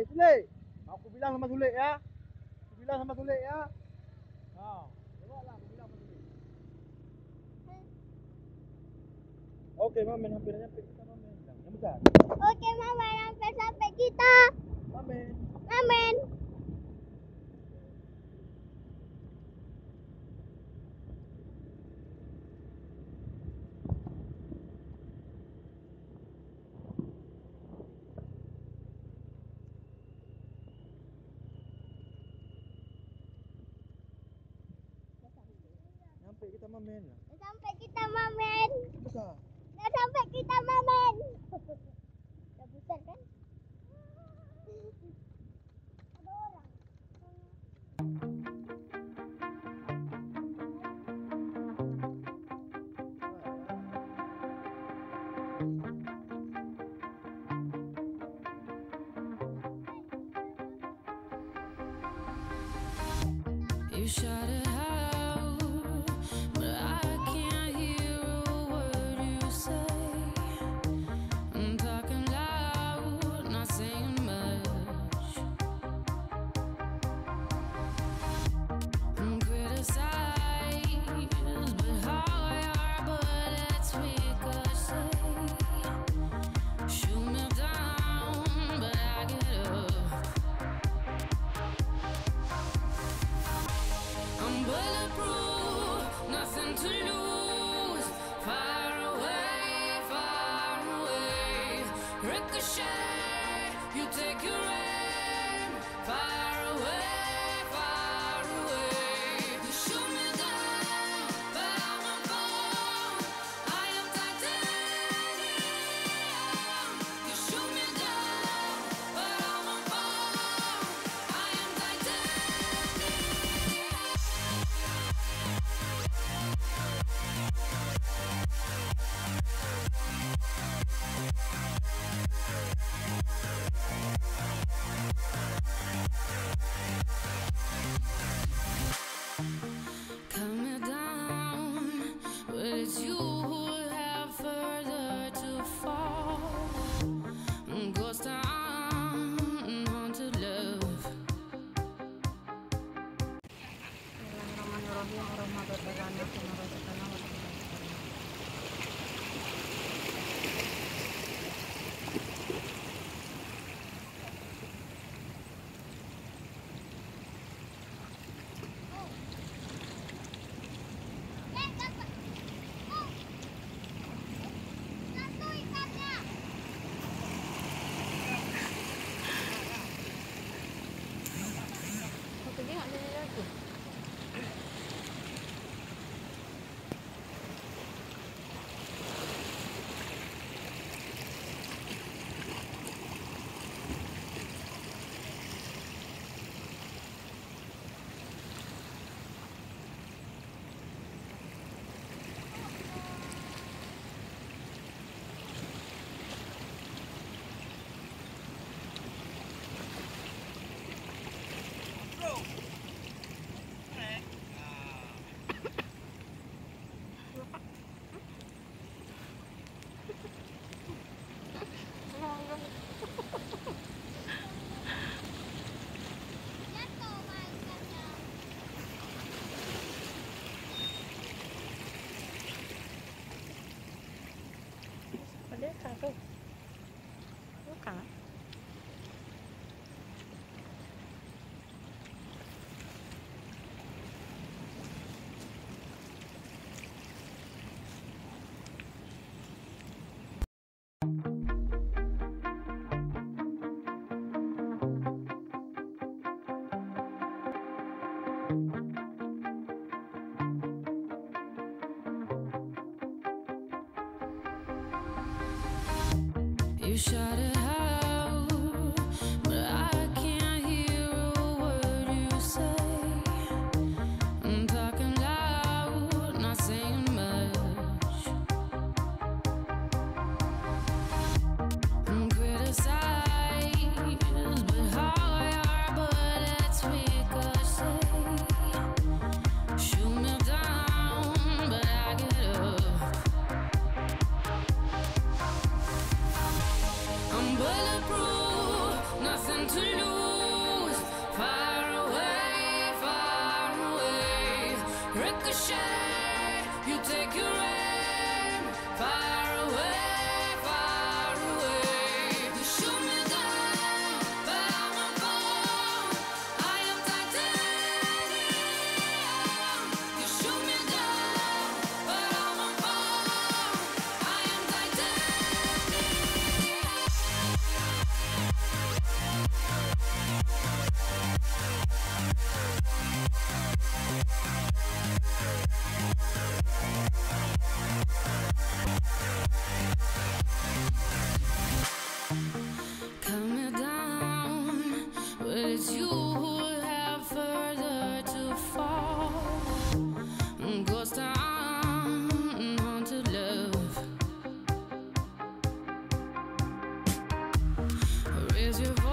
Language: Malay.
Sule. Aku bilang sama Sule ya. Aku bilang sama Sule ya. Tengoklah aku bilang sama Sule. Oke, Mamen hampir nyampe kita, Mamen. Yang besar. Oke, Mamen hampir sampai kita. Mamen. Mamen. Sampai kita, Mamen. Sampai kita, Mamen. Besar. Dah sampai kita, Mamen. Dah besar kan? Ada orang. You shout it out, but I can't hear a word you say. I'm talking loud, not saying much. I'm criticized, but how your bullets ricochet. Shoot me down, but I get up. I'm bulletproof, nothing to lose. Far away, ricochet. You take your aim. Far away. You shoot me down, but I won't fall. I am titanium. You shoot me down, but I won't fall. I am titanium. Cut me down, but it's you who have further to fall. Ghost town, haunted love. Bismillahirrahmanirrahim. Warahmatullahi wabarakatuh. Satu ikannya. Oke, dia nggak ada lagi. Jatuh ikannya. Ada satu. Bukan. You shout it out, but I can't hear a word you say. I'm talking loud, not saying much. I'm criticized, but how your bullets ricochet. Shoot me down, but I get up. I'm je vois.